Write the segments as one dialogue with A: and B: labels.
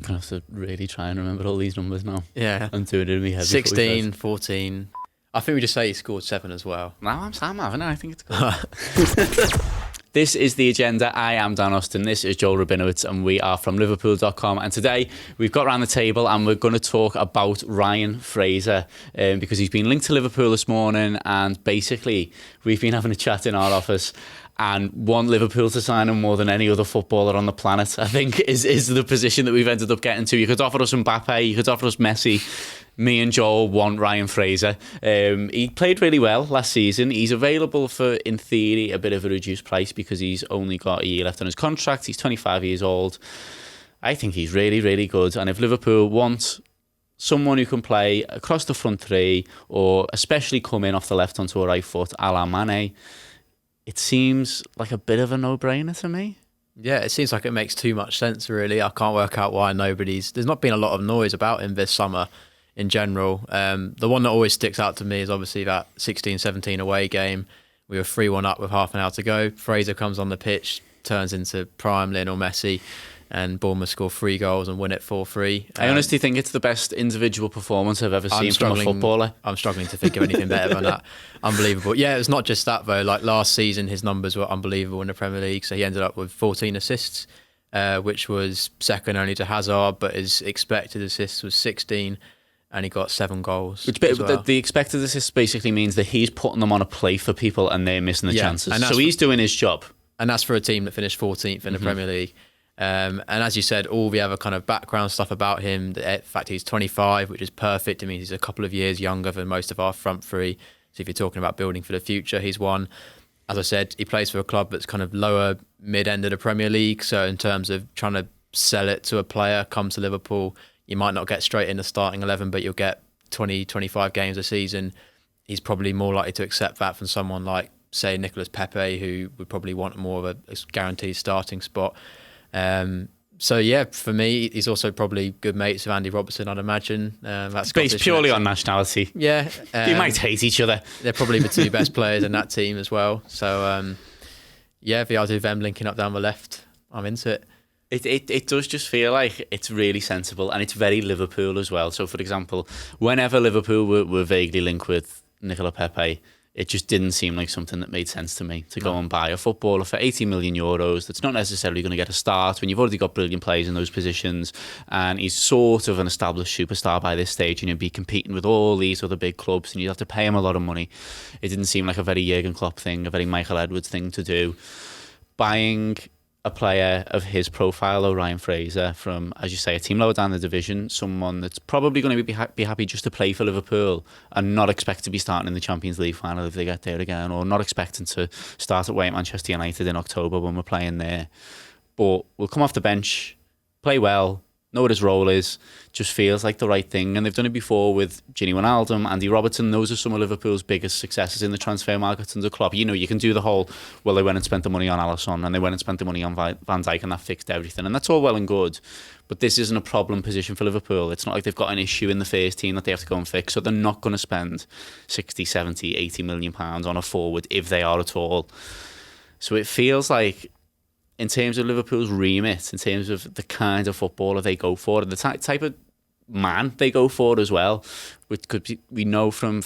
A: I'm going to have to really try and remember all these numbers now.
B: Yeah.
A: I'm doing it in my head.
B: 16, 14. I think we just say he scored 7 as well.
A: No, I'm Sam, haven't I? I think it's good. This is The Agenda. I am Dan Austin. This is Joel Rabinowitz, and we are from Liverpool.com. And today we've got around the table and we're going to talk about Ryan Fraser because he's been linked to Liverpool this morning, and basically we've been having a chat in our office and want Liverpool to sign him more than any other footballer on the planet, I think, is the position that we've ended up getting to. You could offer us Mbappe, you could offer us Messi. Me and Joel want Ryan Fraser. He played really well last season. He's available for, in theory, a bit of a reduced price because he's only got a year left on his contract. He's 25 years old. I think he's really, really good. And if Liverpool want someone who can play across the front three, or especially come in off the left onto a right foot, a la Mane, it seems like a bit of a no-brainer to me.
B: Yeah, it seems like it makes too much sense, really. I can't work out why there's not been a lot of noise about him this summer in general. The one that always sticks out to me is obviously that 16-17 away game. We were 3-1 up with half an hour to go. Fraser comes on the pitch, turns into prime Lionel Messi, and Bournemouth score 3 goals and win it 4-3.
A: I honestly think it's the best individual performance I've ever seen from a footballer.
B: I'm struggling to think of anything better than that. Unbelievable. Yeah, it's not just that though. Like last season, his numbers were unbelievable in the Premier League. So he ended up with 14 assists, which was second only to Hazard, but his expected assists was 16. And he got 7 goals.
A: The expected assist basically means that he's putting them on a plate for people and they're missing the chances. So he's doing his job.
B: And that's for a team that finished 14th in the Premier League. And as you said, all the other kind of background stuff about him, the fact he's 25, which is perfect. It means he's a couple of years younger than most of our front three. So if you're talking about building for the future, he's one. As I said, he plays for a club that's kind of lower mid-end of the Premier League. So in terms of trying to sell it to a player, come to Liverpool, you might not get straight in the starting 11, but you'll get 20, 25 games a season. He's probably more likely to accept that than someone like, say, Nicolas Pepe, who would probably want more of a guaranteed starting spot. So yeah, for me, he's also probably good mates with Andy Robertson, I'd imagine. That's
A: based purely on nationality.
B: Yeah.
A: They might hate each other.
B: They're probably the 2 best players in that team as well. So yeah, the idea of them linking up down the left, I'm into it.
A: It does just feel like it's really sensible, and it's very Liverpool as well. So, for example, whenever Liverpool were vaguely linked with Nicolas Pepe, it just didn't seem like something that made sense to me to go and buy a footballer for 80 million euros that's not necessarily going to get a start when you've already got brilliant players in those positions, and he's sort of an established superstar by this stage, and you'd be competing with all these other big clubs and you'd have to pay him a lot of money. It didn't seem like a very Jurgen Klopp thing, a very Michael Edwards thing to do. Buying a player of his profile, or Ryan Fraser, from, as you say, a team lower down the division, someone that's probably going to be happy just to play for Liverpool and not expect to be starting in the Champions League final if they get there again, or not expecting to start away at Manchester United in October when we're playing there. But we'll come off the bench, play well, know what his role is, just feels like the right thing. And they've done it before with Gini, Wijnaldum, Andy Robertson. Those are some of Liverpool's biggest successes in the transfer market under Klopp. You know, you can do the whole, well, they went and spent the money on Alisson and they went and spent the money on Van Dijk and that fixed everything. And that's all well and good. But this isn't a problem position for Liverpool. It's not like they've got an issue in the first team that they have to go and fix. So they're not going to spend 60, 70, 80 million pounds on a forward if they are at all. So it feels like, in terms of Liverpool's remit, in terms of the kind of footballer they go for, and the type of man they go for as well, we know from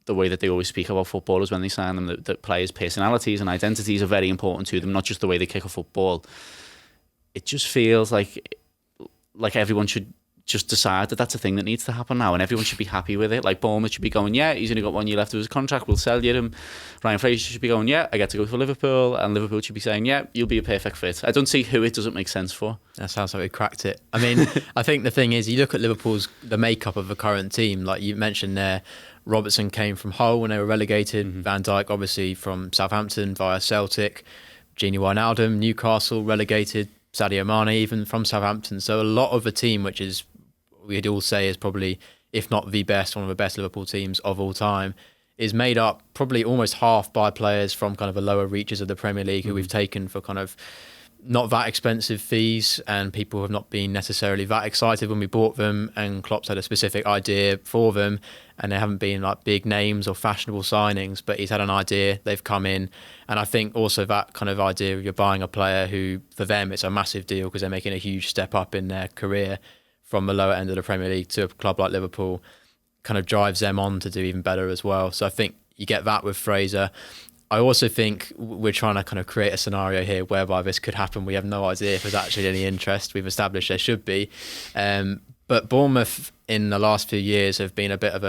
A: the way that they always speak about footballers when they sign them, that players' personalities and identities are very important to them, not just the way they kick a football. It just feels like everyone should just decide that that's a thing that needs to happen now, and everyone should be happy with it. Like Bournemouth should be going, yeah, he's only got 1 year left of his contract, we'll sell you him. Ryan Fraser should be going, yeah, I get to go for Liverpool, and Liverpool should be saying, yeah, you'll be a perfect fit. I don't see who it doesn't make sense for.
B: That sounds like we cracked it. I mean, I think the thing is, you look at the makeup of the current team, like you mentioned there, Robertson came from Hull when they were relegated, Van Dijk obviously from Southampton via Celtic, Gini, Wijnaldum, Newcastle relegated, Sadio Mane even from Southampton. So a lot of the team, which is, we'd all say is probably, if not the best, one of the best Liverpool teams of all time, is made up probably almost half by players from kind of the lower reaches of the Premier League who we've taken for kind of not that expensive fees, and people have not been necessarily that excited when we bought them, and Klopp's had a specific idea for them, and they haven't been like big names or fashionable signings, but he's had an idea, they've come in. And I think also that kind of idea of you're buying a player who, for them, it's a massive deal because they're making a huge step up in their career from the lower end of the Premier League to a club like Liverpool, kind of drives them on to do even better as well. So I think you get that with Fraser. I also think we're trying to kind of create a scenario here whereby this could happen. We have no idea if there's actually any interest. We've established there should be. But Bournemouth in the last few years have been a bit of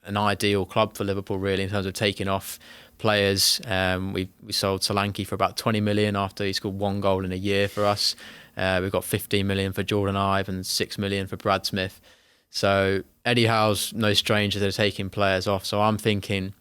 B: an ideal club for Liverpool, really, in terms of taking off players. We sold Solanke for about 20 million after he scored 1 goal in a year for us. We've got 15 million for Jordan Ive and 6 million for Brad Smith. So Eddie Howe's no stranger to taking players off. So I'm thinking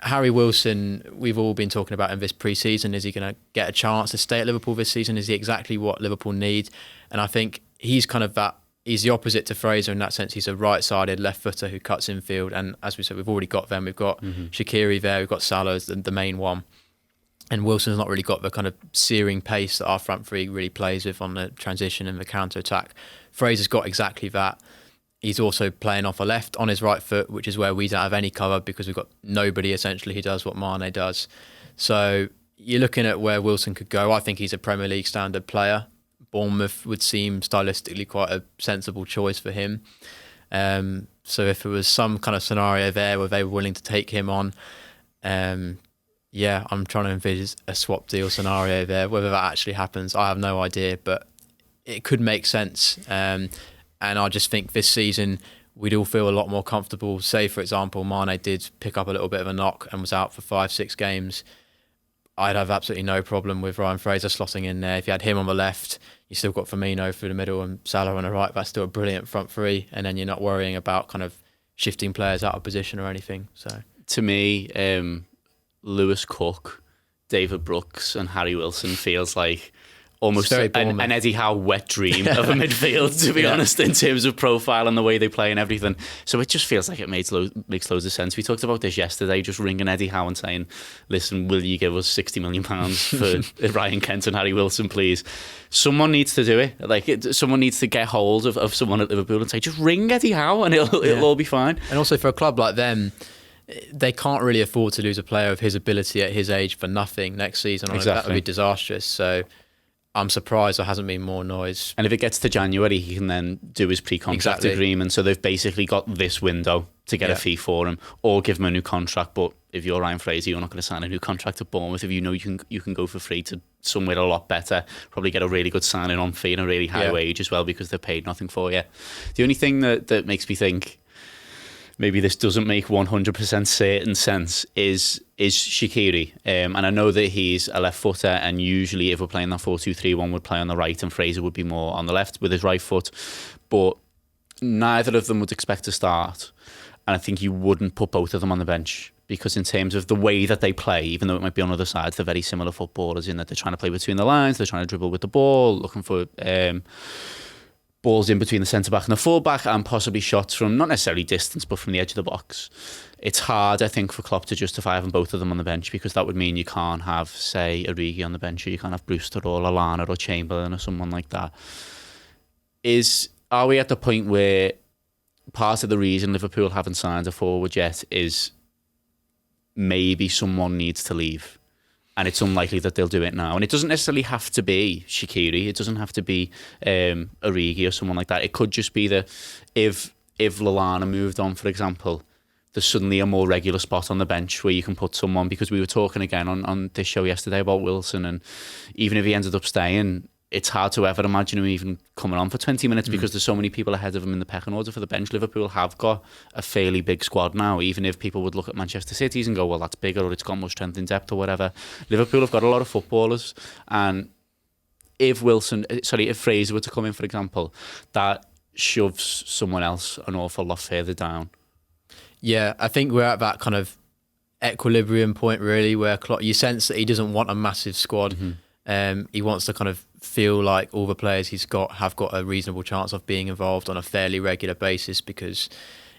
B: Harry Wilson, we've all been talking about in this pre-season. Is he going to get a chance to stay at Liverpool this season? Is he exactly what Liverpool need? And I think he's kind of that. He's the opposite to Fraser in that sense. He's a right-sided left footer who cuts infield. And as we said, we've already got them. We've got Shaqiri there. We've got Salah as the main one. And Wilson's not really got the kind of searing pace that our front three really plays with on the transition and the counter-attack. Fraser's got exactly that. He's also playing off a left on his right foot, which is where we don't have any cover because we've got nobody essentially who does what Mane does. So you're looking at where Wilson could go. I think he's a Premier League standard player. Bournemouth would seem stylistically quite a sensible choice for him. So if there was some kind of scenario there where they were willing to take him on, I'm trying to envisage a swap deal scenario there. Whether that actually happens, I have no idea, but it could make sense. And I just think this season we'd all feel a lot more comfortable. Say, for example, Mane did pick up a little bit of a knock and was out for 5-6 games. I'd have absolutely no problem with Ryan Fraser slotting in there. If you had him on the left, you still got Firmino through the middle and Salah on the right. That's still a brilliant front three. And then you're not worrying about kind of shifting players out of position or anything. So
A: to me, Lewis Cook, David Brooks and Harry Wilson feels like almost an Eddie Howe wet dream of a midfield, to be honest, in terms of profile and the way they play and everything. So it just feels like it makes loads of sense. We talked about this yesterday, just ringing Eddie Howe and saying, listen, will you give us £60 million for Ryan Kent and Harry Wilson, please? Someone needs to do it. Someone needs to get hold of someone at Liverpool and say, just ring Eddie Howe and it'll all be fine.
B: And also for a club like them, they can't really afford to lose a player of his ability at his age for nothing next season. Exactly. That would be disastrous. So I'm surprised there hasn't been more noise. And
A: if it gets to January, he can then do his pre-contract agreement. So they've basically got this window to get a fee for him or give him a new contract. But if you're Ryan Fraser, you're not going to sign a new contract at Bournemouth. If you know you can go for free to somewhere a lot better, probably get a really good signing on fee and a really high wage as well because they've paid nothing for you. The only thing that makes me think maybe this doesn't make 100% certain sense is Shaqiri. And I know that he's a left footer and usually if we're playing that 4-2-3, one would play on the right and Fraser would be more on the left with his right foot. But neither of them would expect to start. And I think you wouldn't put both of them on the bench because in terms of the way that they play, even though it might be on other sides, they're very similar footballers in that they're trying to play between the lines, they're trying to dribble with the ball, looking for balls in between the centre-back and the full-back and possibly shots from, not necessarily distance, but from the edge of the box. It's hard, I think, for Klopp to justify having both of them on the bench because that would mean you can't have, say, Origi on the bench or you can't have Brewster or Lallana or Chamberlain or someone like that. Are we at the point where part of the reason Liverpool haven't signed a forward yet is maybe someone needs to leave? And it's unlikely that they'll do it now. And it doesn't necessarily have to be Shaqiri. It doesn't have to be Origi or someone like that. It could just be that if Lallana moved on, for example, there's suddenly a more regular spot on the bench where you can put someone, because we were talking again on this show yesterday about Wilson, and even if he ended up staying, it's hard to ever imagine him even coming on for 20 minutes because there's so many people ahead of him in the pecking order for the bench. Liverpool have got a fairly big squad now, even if people would look at Manchester City's and go, well, that's bigger or it's got more strength in depth or whatever. Liverpool have got a lot of footballers, and if Fraser were to come in, for example, that shoves someone else an awful lot further down.
B: Yeah, I think we're at that kind of equilibrium point really where Klopp, you sense that he doesn't want a massive squad. He wants to kind of feel like all the players he's got have got a reasonable chance of being involved on a fairly regular basis, because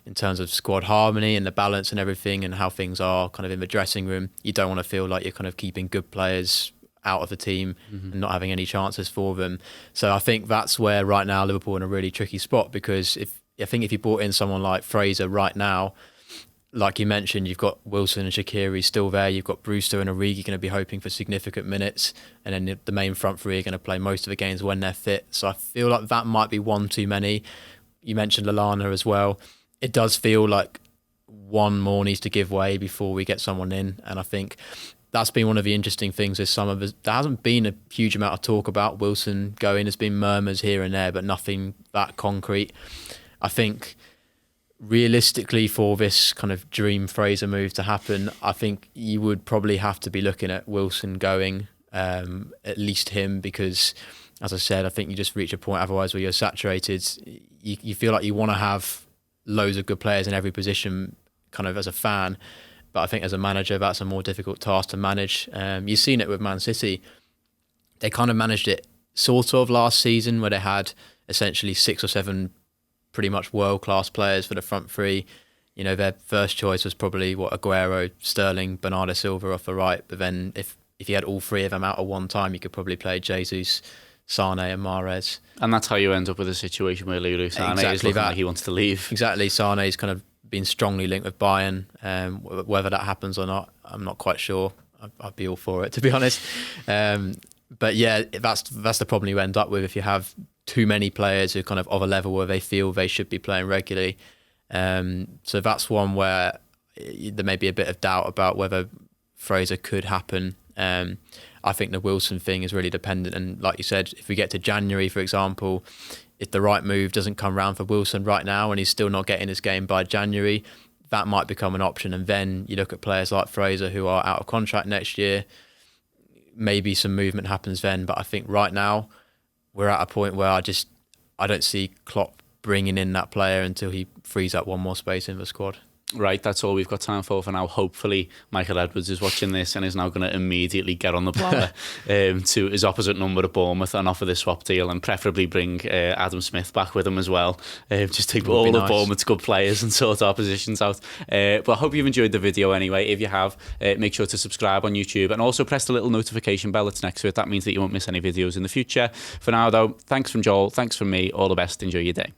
B: in terms of squad harmony and the balance and everything and how things are kind of in the dressing room, you don't want to feel like you're kind of keeping good players out of the team and not having any chances for them. So I think that's where right now Liverpool are in a really tricky spot, because if you brought in someone like Fraser right now, like you mentioned, you've got Wilson and Shaqiri still there. You've got Brewster and Origi going to be hoping for significant minutes. And then the main front three are going to play most of the games when they're fit. So I feel like that might be one too many. You mentioned Lallana as well. It does feel like one more needs to give way before we get someone in. And I think that's been one of the interesting things this summer. There hasn't been a huge amount of talk about Wilson going. There's been murmurs here and there, but nothing that concrete. I think realistically, for this kind of dream Fraser move to happen, I think you would probably have to be looking at Wilson going, at least him, because, as I said, I think you just reach a point otherwise where you're saturated. You feel like you want to have loads of good players in every position, kind of as a fan, but I think as a manager, that's a more difficult task to manage. You've seen it with Man City. They kind of managed it sort of last season, where they had essentially 6 or 7 pretty much world-class players for the front three. You know, their first choice was probably Aguero, Sterling, Bernardo Silva off the right. But then if you had all 3 of them out at one time, you could probably play Jesus, Sane and Mahrez.
A: And that's how you end up with a situation where Leroy Sane is looking like he wants to leave.
B: Exactly. Sane's kind of been strongly linked with Bayern. Whether that happens or not, I'm not quite sure. I'd be all for it, to be honest. But yeah, that's the problem you end up with if you have too many players who are kind of a level where they feel they should be playing regularly. So that's one where there may be a bit of doubt about whether Fraser could happen. I think the Wilson thing is really dependent. And like you said, if we get to January, for example, if the right move doesn't come round for Wilson right now and he's still not getting his game by January, that might become an option. And then you look at players like Fraser who are out of contract next year. Maybe some movement happens then. But I think right now, we're at a point where I don't see Klopp bringing in that player until he frees up one more space in the squad.
A: Right, that's all we've got time for now. Hopefully, Michael Edwards is watching this and is now going to immediately get on the blower to his opposite number at Bournemouth and offer this swap deal, and preferably bring Adam Smith back with him as well. Just take all of Bournemouth's good players and sort our positions out. But I hope you've enjoyed the video anyway. If you have, make sure to subscribe on YouTube and also press the little notification bell that's next to it. That means that you won't miss any videos in the future. For now, though, thanks from Joel, thanks from me. All the best. Enjoy your day.